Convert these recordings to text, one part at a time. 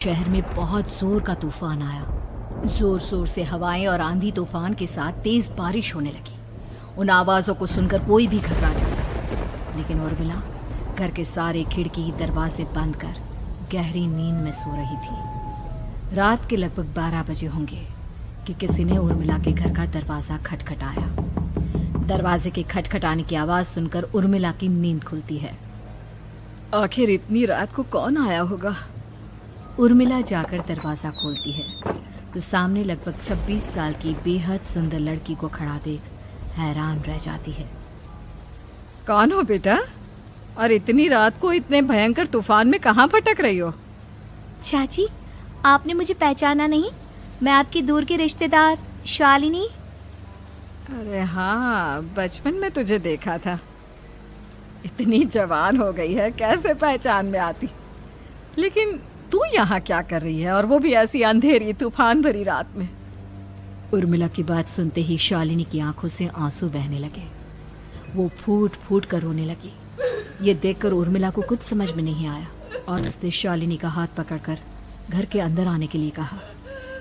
शहर में बहुत जोर का तूफान आया। जोर जोर से हवाएं और आंधी तूफान के साथ तेज बारिश होने लगी। उन आवाजों को सुनकर कोई भी घबरा जाता, लेकिन उर्मिला घर के सारे खिड़की दरवाजे बंद कर गहरी नींद में सो रही थी। रात के लगभग 12 बजे होंगे कि किसी ने उर्मिला के घर का दरवाजा खटखटाया। दरवाजे के खटखटाने की आवाज सुनकर उर्मिला की नींद खुलती है। आखिर इतनी रात को कौन आया होगा? उर्मिला जाकर दरवाजा खोलती है तो सामने लगभग 26 साल की बेहद सुंदर लड़की को खड़ा देख हैरान रह जाती है। कौन हो बेटा, और इतनी रात को इतने भयंकर तूफान में कहाँ भटक रही हो? चाची, आपने मुझे पहचाना नहीं? मैं आपकी दूर की रिश्तेदार शालिनी। अरे हाँ, बचपन में तुझे देखा था। इतनी जवान हो गई है, कैसे पहचान में आती। लेकिन तू यहाँ क्या कर रही है, और वो भी ऐसी अंधेरी तूफान भरी रात में? उर्मिला की बात सुनते ही शालिनी की आंखों से आंसू बहने लगे। वो फूट फूट कर रोने लगी। ये देखकर उर्मिला को कुछ समझ में नहीं आया और उसने शालिनी का हाथ पकड़कर घर के अंदर आने के लिए कहा।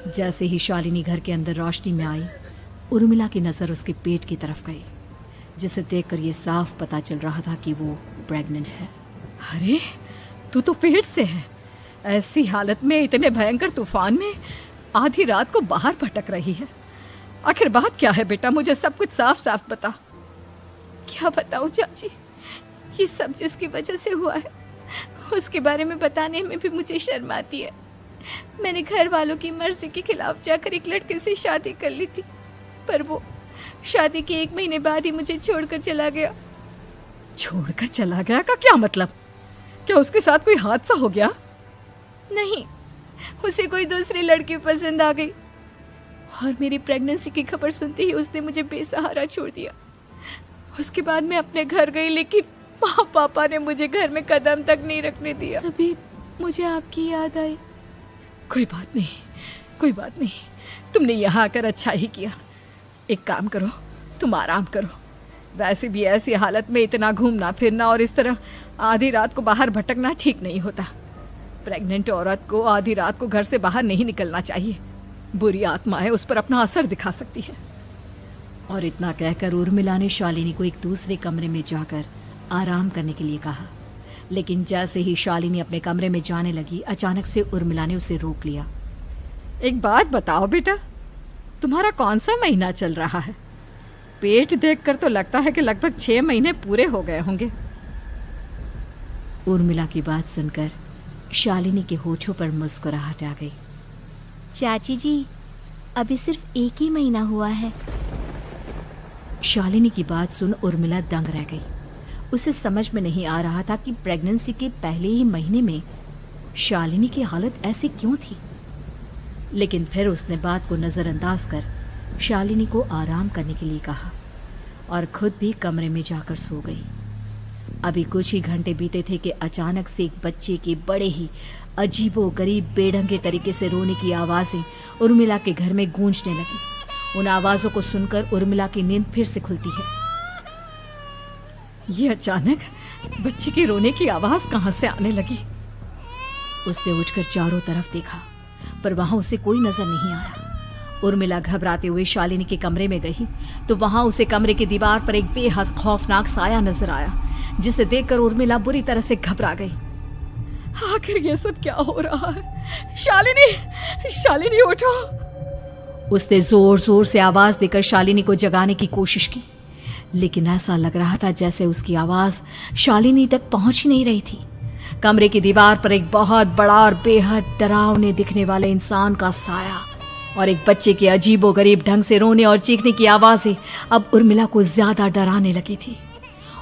जैसे ही शालिनी घर के अंदर रोशनी में आई, उर्मिला की नजर उसके पेट की तरफ गई, जिसे देखकर ये साफ पता चल रहा था कि वो प्रेग्नेंट है। अरे, तू तो पेट से है। ऐसी हालत में इतने भयंकर तूफान में आधी रात को बाहर भटक रही है। आखिर बात क्या है बेटा, मुझे सब कुछ साफ साफ बता। क्या बताऊं चाची, ये सब जिसकी वजह से हुआ है उसके बारे में बताने में भी मुझे शर्म आती है। मैंने घर वालों की मर्जी के खिलाफ जाकर एक लड़के से शादी कर ली थी, पर वो शादी के 1 महीने बाद ही मुझे छोड़कर चला गया। छोड़कर चला गया का क्या मतलब? क्या उसके साथ कोई हादसा हो गया? नहीं, उसे कोई दूसरी लड़की पसंद आ गई और मेरी प्रेगनेंसी की खबर सुनते ही उसने मुझे बेसहारा छोड़ दिया। उसके बाद मैं अपने घर गई, लेकिन माँ पापा ने मुझे घर में कदम तक नहीं रखने दिया। तभी मुझे आपकी याद आई। कोई बात नहीं, कोई बात नहीं, तुमने यहाँ आकर अच्छा ही किया। एक काम करो, तुम आराम करो। वैसे भी ऐसी हालत में इतना घूमना फिरना और इस तरह आधी रात को बाहर भटकना ठीक नहीं होता। प्रेग्नेंट औरत को आधी रात को घर से बाहर नहीं निकलना चाहिए। बुरी आत्माएं उस पर अपना असर दिखा सकती है। और इतना कहकर उर्मिला ने शालिनी को एक दूसरे कमरे में जाकर आराम करने के लिए कहा। लेकिन जैसे ही शालिनी अपने कमरे में जाने लगी, अचानक से उर्मिला ने उसे रोक लिया। एक बात बताओ बेटा, तुम्हारा कौन सा महीना चल रहा है? पेट देखकर तो लगता है कि लगभग 6 महीने पूरे हो गए होंगे। उर्मिला की बात सुनकर शालिनी के होठों पर मुस्कुराहट आ गई। चाची जी, अभी सिर्फ 1 ही महीना हुआ है। शालिनी की बात सुन उर्मिला दंग रह गई। उसे समझ में नहीं आ रहा था कि प्रेगनेंसी के पहले ही महीने में शालिनी की हालत ऐसी क्यों थी। लेकिन फिर उसने बात को नजरअंदाज कर शालिनी को आराम करने के लिए कहा और खुद भी कमरे में जाकर सो गई। अभी कुछ ही घंटे बीते थे कि अचानक से एक बच्चे के बड़े ही अजीबोगरीब बेढंगे तरीके से रोने की आवाजें उर्मिला के घर में गूंजने लगी। उन आवाजों को सुनकर उर्मिला की नींद फिर से खुलती है। ये अचानक बच्चे के रोने की आवाज कहां से आने लगी? उसने उठकर चारों तरफ देखा, पर वहां उसे कोई नजर नहीं आया। उर्मिला घबराते हुए शालिनी के कमरे में गई तो वहां उसे कमरे की दीवार पर एक बेहद खौफनाक साया नजर आया, जिसे देखकर उर्मिला बुरी तरह से घबरा गई। आखिर ये सब क्या हो रहा है? शालिनी, शालिनी उठो! उसने जोर जोर से आवाज देकर शालिनी को जगाने की कोशिश की, लेकिन ऐसा लग रहा था जैसे उसकी आवाज शालिनी तक पहुंच ही नहीं रही थी। कमरे की दीवार पर एक बहुत बड़ा और बेहद डरावने दिखने वाले इंसान का साया और एक बच्चे के अजीबोगरीब ढंग से रोने और चीखने की आवाजें अब उर्मिला को ज्यादा डराने लगी थी।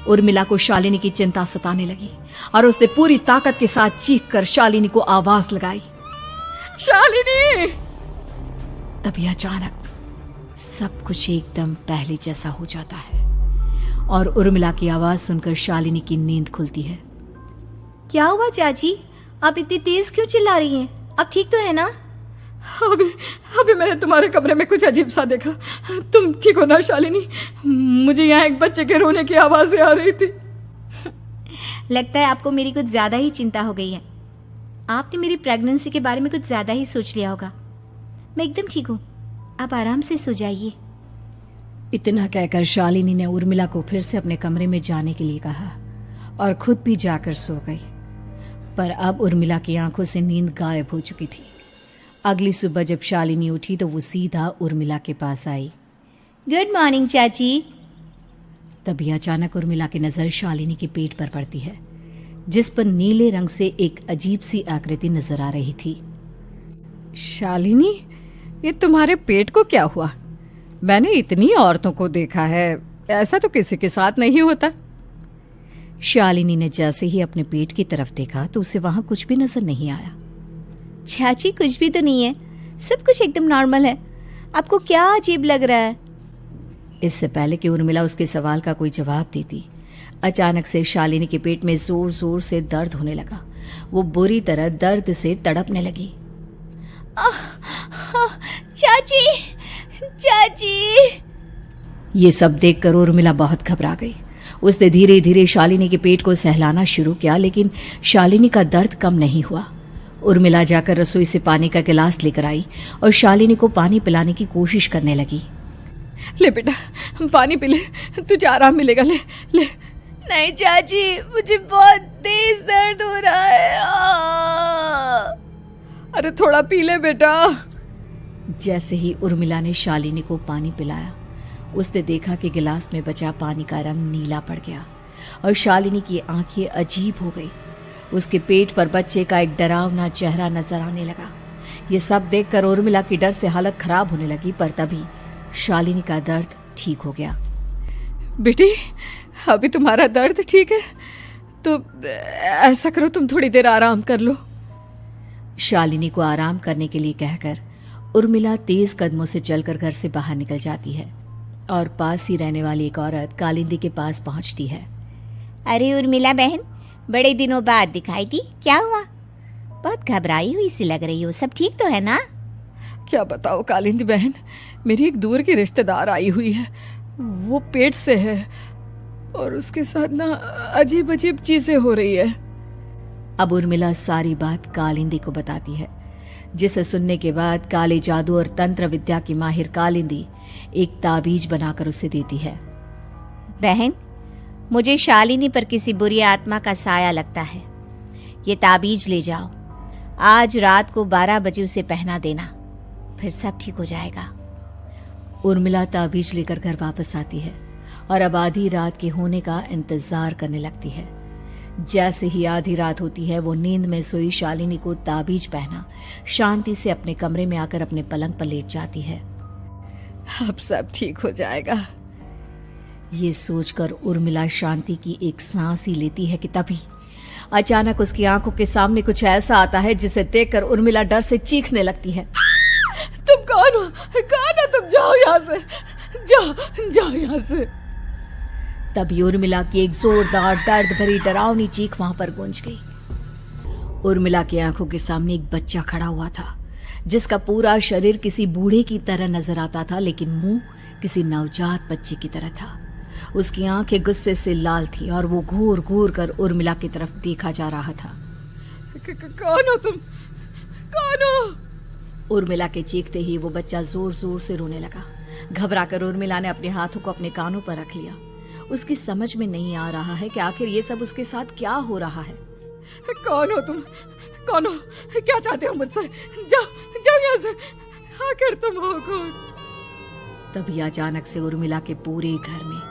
उर्मिला को शालिनी की चिंता सताने लगी और उसने पूरी ताकत के साथ चीखकर शालिनी को आवाज लगाई, शालिनी! तभी अचानक सब कुछ एकदम पहले जैसा हो जाता है और उर्मिला की आवाज सुनकर शालिनी की नींद खुलती है। क्या हुआ चाची, आप इतनी तेज क्यों चिल्ला रही हैं? आप ठीक तो है ना? अभी मैंने तुम्हारे कमरे में कुछ अजीब सा देखा। तुम ठीक हो ना शालिनी? मुझे यहाँ एक बच्चे के रोने की आवाजें आ रही थी। लगता है आपको मेरी कुछ ज्यादा ही चिंता हो गई है। आपने मेरी प्रेगनेंसी के बारे में कुछ ज़्यादा ही सोच लिया होगा। मैं एकदम ठीक हूँ, आप आराम से सो जाइए। इतना कहकर शालिनी ने उर्मिला को फिर से अपने कमरे में जाने के लिए कहा और खुद भी जाकर सो गई। पर अब उर्मिला की आंखों से नींद गायब हो चुकी थी। अगली सुबह जब शालिनी उठी तो वो सीधा उर्मिला के पास आई। गुड मॉर्निंग चाची। तभी अचानक उर्मिला की नजर शालिनी के पेट पर पड़ती है, जिस पर नीले रंग से एक अजीब सी आकृति नजर आ रही थी। शालिनी, ये तुम्हारे पेट को क्या हुआ? मैंने इतनी औरतों को देखा है, ऐसा तो किसी के साथ नहीं होता। शालिनी ने जैसे ही अपने पेट की तरफ देखा तो उसे वहां कुछ भी नजर नहीं आया। चाची कुछ भी तो नहीं है, सब कुछ एकदम नॉर्मल है। आपको क्या अजीब लग रहा है? इससे पहले कि उर्मिला उसके सवाल का कोई जवाब देती, अचानक से शालिनी के पेट में जोर जोर से दर्द होने लगा। वो बुरी तरह दर्द से तड़पने लगी। चाची, चाची। ये सब देखकर उर्मिला बहुत घबरा गई। उसने धीरे धीरे शालिनी के पेट को सहलाना शुरू किया, लेकिन शालिनी का दर्द कम नहीं हुआ। उर्मिला जाकर रसोई से पानी का गिलास लेकर आई और शालिनी को पानी पिलाने की कोशिश करने लगी। ले बेटा, पानी पी ले, तुझे आराम मिलेगा। ले ले। नहीं चाची, मुझे बहुत तेज दर्द हो रहा है। अरे थोड़ा पी ले बेटा। जैसे ही उर्मिला ने शालिनी को पानी पिलाया, उसने देखा कि गिलास में बचा पानी का रंग नीला पड़ गया और शालिनी की आंखें अजीब हो गई। उसके पेट पर बच्चे का एक डरावना चेहरा नजर आने लगा। ये सब देखकर उर्मिला की डर से हालत खराब होने लगी, पर तभी शालिनी का दर्द ठीक हो गया। बेटी, अभी तुम्हारा दर्द ठीक है तो ऐसा करो, तुम थोड़ी देर आराम कर लो। शालिनी को आराम करने के लिए कहकर उर्मिला तेज कदमों से चलकर घर से बाहर निकल जाती है और पास ही रहने वाली एक औरत कालिंदी के पास पहुंचती है। अरे उर्मिला बहन, बड़े दिनों बाद दिखाई दी, क्या हुआ? बहुत घबराई हुई सी लग रही हो, सब ठीक तो है ना? क्या बताओ कालिंदी बहन, मेरी एक दूर की रिश्तेदार आई हुई है। वो पेट से है और उसके साथ ना अजीब अजीब चीजें हो रही है। अब उर्मिला सारी बात कालिंदी को बताती है, जिसे सुनने के बाद काले जादू और तंत्र विद्या की माहिर कालिंदी एक ताबीज बनाकर उसे देती है। बहन, मुझे शालिनी पर किसी बुरी आत्मा का साया लगता है। ये ताबीज ले जाओ, आज रात को 12 बजे उसे पहना देना, फिर सब ठीक हो जाएगा। उर्मिला ताबीज लेकर घर वापस आती है और अब आधी रात के होने का इंतजार करने लगती है। जैसे ही आधी रात होती है, वो नींद में सोई शालिनी को ताबीज पहना शांति से अपने कमरे में आकर अपने पलंग पर लेट जाती है। अब सब ठीक हो जाएगा, ये सोचकर उर्मिला शांति की एक सांस ही लेती है कि तभी अचानक उसकी आंखों के सामने कुछ ऐसा आता है जिसे देखकर उर्मिला डर से चीखने लगती है। तुम कौन हो? कौन हो तुम? जाओ यहाँ से, जाओ जाओ यहाँ से। तभी उर्मिला की एक जोरदार दर्द भरी डरावनी चीख वहां पर गूंज गई। उर्मिला की आंखों के सामने एक बच्चा खड़ा हुआ था, जिसका पूरा शरीर किसी बूढ़े की तरह नजर आता था, लेकिन मुंह किसी नवजात बच्चे की तरह था। उसकी आंखें गुस्से से लाल थी और वो घूर घूर कर उर्मिला की तरफ देखा जा रहा था। कौन हो तुम? कौन हो? उर्मिला के चीखते ही वो बच्चा जोर जोर से रोने लगा। घबराकर उर्मिला ने अपने हाथों को अपने कानों पर रख लिया। उसकी समझ में नहीं आ रहा है कि आखिर ये सब उसके साथ क्या हो रहा है। कौन हो तुम? कौन हो? क्या चाहते हो मुझसे? जाओ जाओ यहाँ से, आखिर तुम हो कौन? तभी अचानक से उर्मिला के पूरे घर में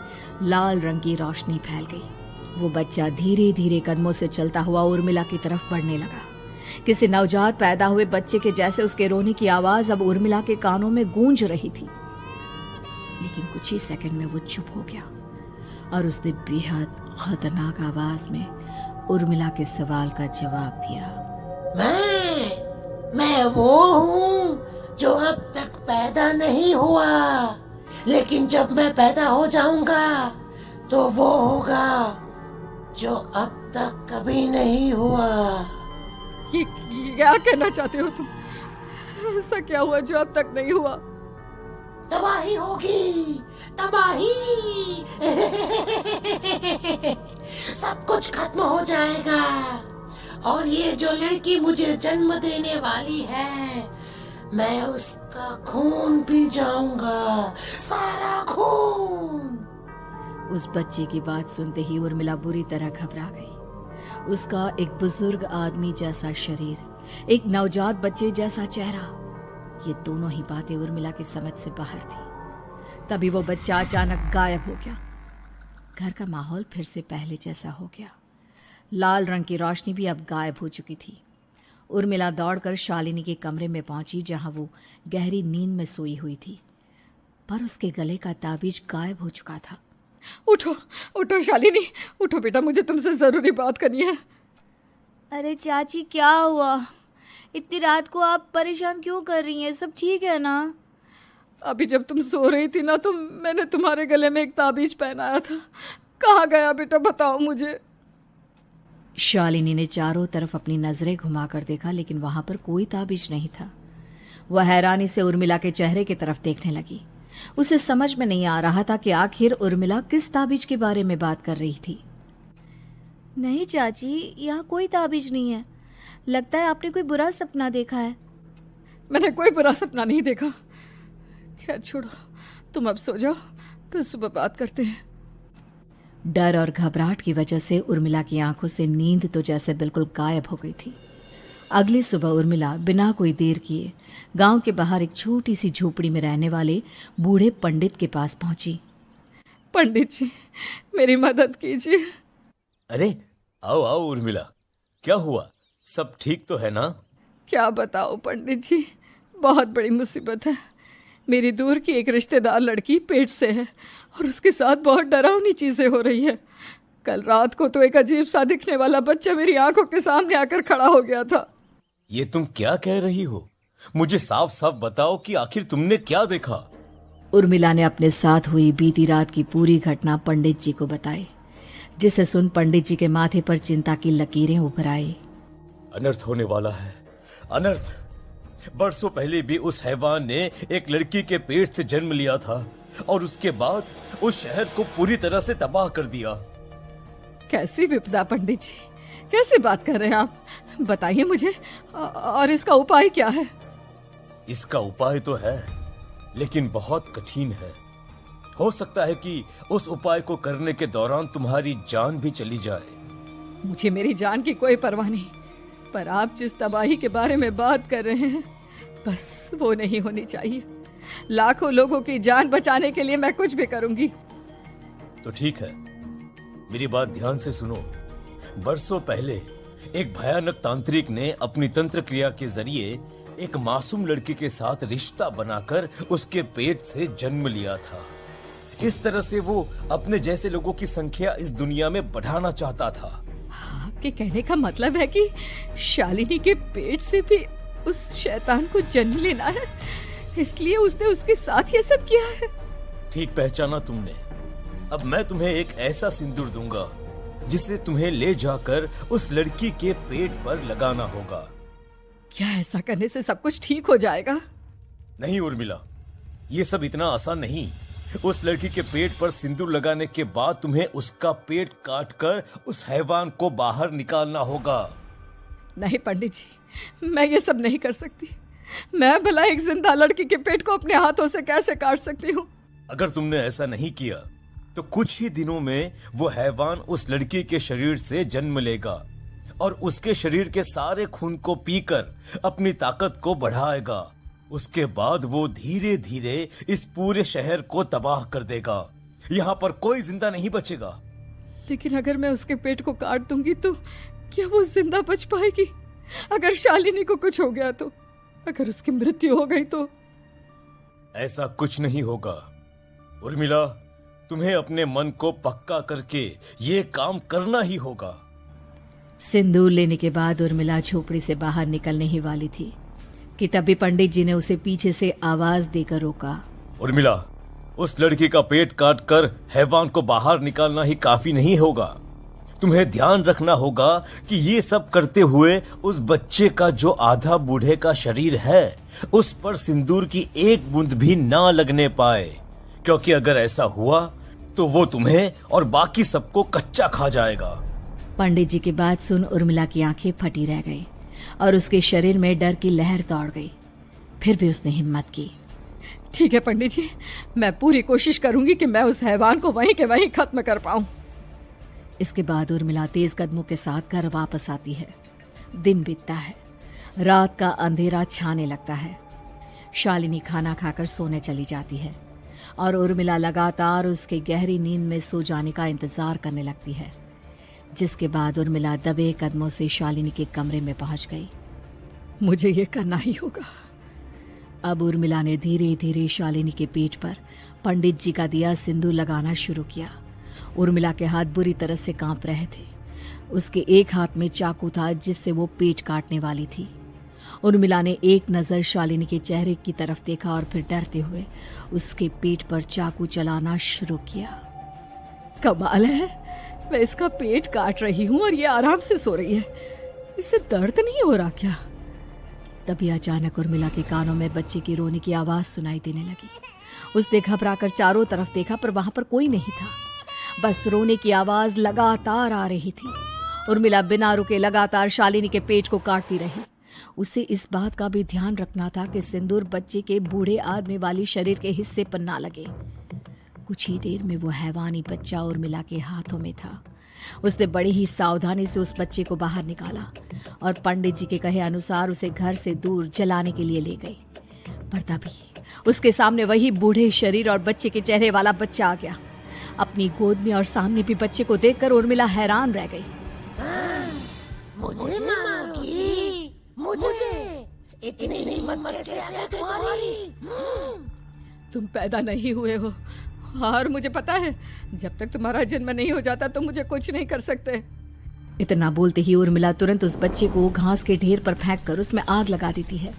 लाल रंग की रोशनी फैल गई। वो बच्चा धीरे धीरे कदमों से चलता हुआ उर्मिला की तरफ बढ़ने लगा। किसी नवजात पैदा हुए बच्चे के जैसे उसके रोने की आवाज अब उर्मिला के कानों में गूंज रही थी। लेकिन कुछ ही सेकंड में वो चुप हो गया और उसने बेहद खतरनाक आवाज में उर्मिला के सवाल का जवाब दिया। मैं वो हूँ जो अब तक पैदा नहीं हुआ, लेकिन जब मैं पैदा हो जाऊंगा तो वो होगा जो अब तक कभी नहीं हुआ। ये क्या कहना चाहते हो तुम? ऐसा क्या हुआ जो अब तक नहीं हुआ? तबाही होगी, तबाही। सब कुछ खत्म हो जाएगा और ये जो लड़की मुझे जन्म देने वाली है, मैं उसका खून पी जाऊंगा, सारा खून। उस बच्चे की बात सुनते ही उर्मिला बुरी तरह घबरा गई। उसका एक बुजुर्ग आदमी जैसा शरीर, एक नवजात बच्चे जैसा चेहरा, ये दोनों ही बातें उर्मिला की समझ से बाहर थी। तभी वो बच्चा अचानक गायब हो गया। घर का माहौल फिर से पहले जैसा हो गया। लाल रंग की रोशनी भी अब गायब हो चुकी थी। उर्मिला दौड़कर शालिनी के कमरे में पहुंची, जहां वो गहरी नींद में सोई हुई थी, पर उसके गले का ताबीज गायब हो चुका था। उठो उठो शालिनी, उठो बेटा, मुझे तुमसे ज़रूरी बात करनी है। अरे चाची, क्या हुआ? इतनी रात को आप परेशान क्यों कर रही हैं? सब ठीक है ना? अभी जब तुम सो रही थी ना, तो मैंने तुम्हारे गले में एक ताबीज पहनाया था। कहाँ गया बेटा, बताओ मुझे। शालिनी ने चारों तरफ अपनी नजरें घुमाकर देखा, लेकिन वहां पर कोई ताबीज नहीं था। वह हैरानी से उर्मिला के चेहरे की तरफ देखने लगी। उसे समझ में नहीं आ रहा था कि आखिर उर्मिला किस ताबीज के बारे में बात कर रही थी। नहीं चाची, यहाँ कोई ताबीज नहीं है। लगता है आपने कोई बुरा सपना देखा है। मैंने कोई बुरा सपना नहीं देखा। खैर छोड़ो, तुम अब सो जाओ, कल सुबह बात करते हैं। डर और घबराहट की वजह से उर्मिला की आंखों से नींद तो जैसे बिल्कुल गायब हो गई थी। अगली सुबह उर्मिला बिना कोई देर किए गांव के बाहर एक छोटी सी झोपड़ी में रहने वाले बूढ़े पंडित के पास पहुंची। पंडित जी, मेरी मदद कीजिए। अरे आओ आओ उर्मिला, क्या हुआ? सब ठीक तो है ना? क्या बताओ पंडित जी, बहुत बड़ी मुसीबत है। मेरी दूर की एक रिश्तेदार लड़की पेट से है और उसके साथ बहुत डरावनी चीज़ें हो रही है। कल रात को तो एक अजीब सा दिखने वाला बच्चा मेरी आंखों के सामने आकर खड़ा हो गया था। ये तुम क्या कह रही हो? मुझे साफ साफ बताओ कि आखिर तुमने क्या देखा? उर्मिला ने अपने साथ हुई बीती रात की पूरी घटना पंडित जी को बताई, जिसे सुन पंडित जी के माथे पर चिंता की लकीरें उभर आई। अनर्थ होने वाला है, अनर्थ। बरसों पहले भी उस हैवान ने एक लड़की के पेट से जन्म लिया था और उसके बाद उस शहर को पूरी तरह से तबाह कर दिया। कैसी विपदा पंडित जी, कैसे बात कर रहे हैं आप? बताइए मुझे, और इसका उपाय क्या है? इसका उपाय तो है, लेकिन बहुत कठिन है। हो सकता है कि उस उपाय को करने के दौरान तुम्हारी जान भी चली जाए। मुझे मेरी जान की कोई परवाह नहीं, पर आप जिस तबाही के बारे में बात कर रहे हैं, बस वो नहीं होनी चाहिए। लाखों लोगों की जान बचाने के लिए मैं कुछ भी करूंगी। तो ठीक है, मेरी बात ध्यान से सुनो। बरसों पहले एक भयानक तांत्रिक ने अपनी तंत्र क्रिया के जरिए एक मासूम लड़की के साथ रिश्ता बनाकर उसके पेट से जन्म लिया था। इस तरह से वो अपने जैसे लोगों की संख्या इस दुनिया में बढ़ाना चाहता था। आपके कहने का मतलब है कि शालिनी के पेट से भी उस शैतान को जन्म लेना है, इसलिए उसने उसके साथ ये सब किया है। ठीक पहचाना तुमने। अब मैं तुम्हें एक ऐसा सिंदूर दूंगा जिसे तुम्हें ले जाकर उस लड़की के पेट पर लगाना होगा। क्या ऐसा करने से सब कुछ ठीक हो जाएगा? नहीं उर्मिला, ये सब इतना आसान नहीं। उस लड़की के पेट पर सिंदूर लगाने के बाद तुम्हें उसका पेट काटकर उस हैवान को बाहर निकालना होगा। नहीं पंडित जी, मैं ये सब नहीं कर सकती। मैं भला एक जिंदा लड़की के पेट को अपने हाथों से कैसे काट सकती हूँ? अगर तुमने ऐसा नहीं किया तो कुछ ही दिनों में वो हैवान उस लड़की के शरीर से जन्म लेगा और उसके शरीर के सारे खून को पीकर अपनी ताकत को बढ़ाएगा। उसके बाद वो धीरे धीरे इस पूरे शहर को तबाह कर देगा। यहाँ पर कोई जिंदा नहीं बचेगा। लेकिन अगर मैं उसके पेट को काट दूंगी तो क्या वो जिंदा बच पाएगी? अगर शालिनी को कुछ हो गया तो, अगर उसकी मृत्यु हो गई तो? ऐसा कुछ नहीं होगा उर्मिला, तुम्हें अपने मन को पक्का करके ये काम करना ही होगा। सिंदूर लेने के बाद उर्मिला झोपड़ी से बाहर निकलने ही वाली थी कि तभी पंडित जी ने उसे पीछे से आवाज देकर रोका। उर्मिला, उस लड़की का पेट काटकर हैवान को बाहर निकालना ही काफी नहीं होगा। तुम्हें ध्यान रखना होगा कि ये सब करते हुए उस बच्चे का जो आधा बूढ़े का शरीर है उस पर सिंदूर की एक बूंद भी ना लगने पाए, क्योंकि अगर ऐसा हुआ तो वो तुम्हें और बाकी सबको कच्चा खा जाएगा। पंडित जी की बात सुन उर्मिला की आंखें फटी रह गई और उसके शरीर में डर की लहर दौड़ गई। फिर भी उसने हिम्मत की। ठीक है पंडित जी, मैं पूरी कोशिश करूंगी कि मैं उस हैवान को वहीं के वहीं खत्म कर पाऊं। इसके बाद उर्मिला तेज कदमों के साथ घर वापस आती है। दिन बीतता है, रात का अंधेरा छाने लगता है। शालिनी खाना खाकर सोने चली जाती है और उर्मिला लगातार उसके गहरी नींद में सो जाने का इंतजार करने लगती है। जिसके बाद उर्मिला दबे कदमों से शालिनी के कमरे में पहुंच गई। मुझे ये करना ही होगा। अब उर्मिला ने धीरे धीरे शालिनी के पेट पर पंडित जी का दिया सिंदूर लगाना शुरू किया। उर्मिला के हाथ बुरी तरह से कांप रहे थे। उसके एक हाथ में चाकू था जिससे वो पेट काटने वाली थी। उर्मिला ने एक नज़र शालिनी के चेहरे की तरफ देखा और फिर डरते हुए उसके पेट पर चाकू चलाना शुरू किया। कमाल है, मैं इसका पेट काट रही हूँ और ये आराम से सो रही है। इसे दर्द नहीं हो रहा क्या? तभी अचानक उर्मिला के कानों में बच्चे की रोने की आवाज सुनाई देने लगी। उसने घबराकर चारों तरफ देखा पर वहां पर कोई नहीं था। बस रोने की आवाज लगातार आ रही थी। उर्मिला बिना रुके लगातार शालिनी के पेट को काटती रही। उसे इस बात का भी ध्यान रखना था कि सिंदूर बच्चे के बूढ़े आदमी वाली शरीर के हिस्से पर ना लगे। कुछ ही देर में वो हैवानी बच्चा उर्मिला के हाथों में था। उसने बड़ी ही सावधानी से उस बच्चे को बाहर निकाला और पंडित जी के कहे अनुसार उसे घर से दूर जलाने के लिए ले गई। पर तभी उसके सामने वही बूढ़े शरीर और बच्चे के चेहरे वाला बच्चा आ गया। अपनी गोद में और सामने भी बच्चे को देखकर उर्मिला हैरान रह गई। मुझे मारोगी? मुझे इतनी हिम्मत कैसे आ गई तुम्हारी? तुम पैदा नहीं हुए हो और मुझे पता है जब तक तुम्हारा जन्म नहीं हो जाता तो मुझे कुछ नहीं कर सकते। इतना बोलते ही उर्मिला तुरंत उस बच्चे को घास के ढेर पर फेंककर उसमें आग लगा देती है।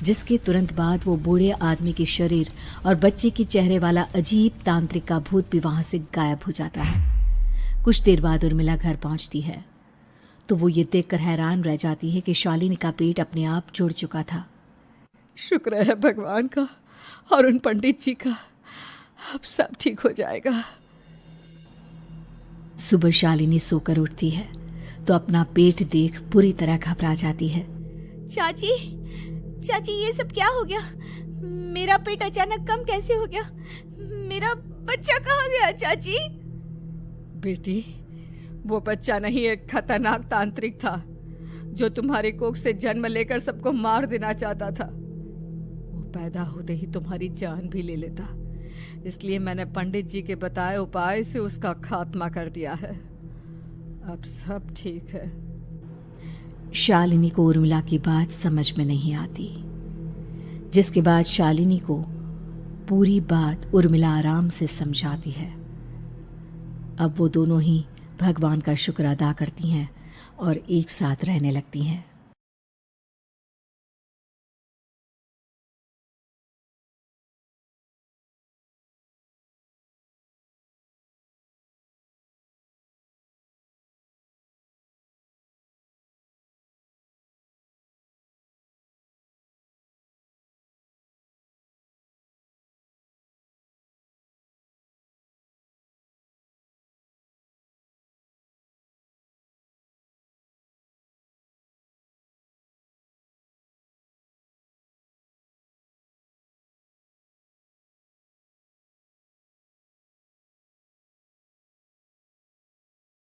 जिसके तुरंत बाद वो बूढ़े आदमी के शरीर और बच्चे के चेहरे वाला अजीब तांत्रिक का भूत भी वहां से गायब हो जाता है। कुछ देर बाद उर्मिला घर पहुंचती है तो वो ये देखकर हैरान रह जाती है कि शालिनी का पेट अपने आप जुड़ चुका था। शुक्र है भगवान का और उन पंडित जी का, अब सब ठीक हो जाएगा। सुबह शालिनी सोकर उठती है तो अपना पेट देख बुरी तरह घबरा जाती है। चाची, चाची ये सब क्या हो गया? मेरा पेट अचानक कम कैसे हो गया? मेरा बच्चा कहाँ गया चाची? बेटी, वो बच्चा नहीं, एक खतरनाक तांत्रिक था जो तुम्हारी कोख से जन्म लेकर सबको मार देना चाहता था। वो पैदा होते ही तुम्हारी जान भी ले लेता, इसलिए मैंने पंडित जी के बताए उपाय से उसका खात्मा कर दिया है। अब सब ठीक है। शालिनी को उर्मिला की बात समझ में नहीं आती। जिसके बाद शालिनी को पूरी बात उर्मिला आराम से समझाती है। अब वो दोनों ही भगवान का शुक्र अदा करती हैं और एक साथ रहने लगती हैं।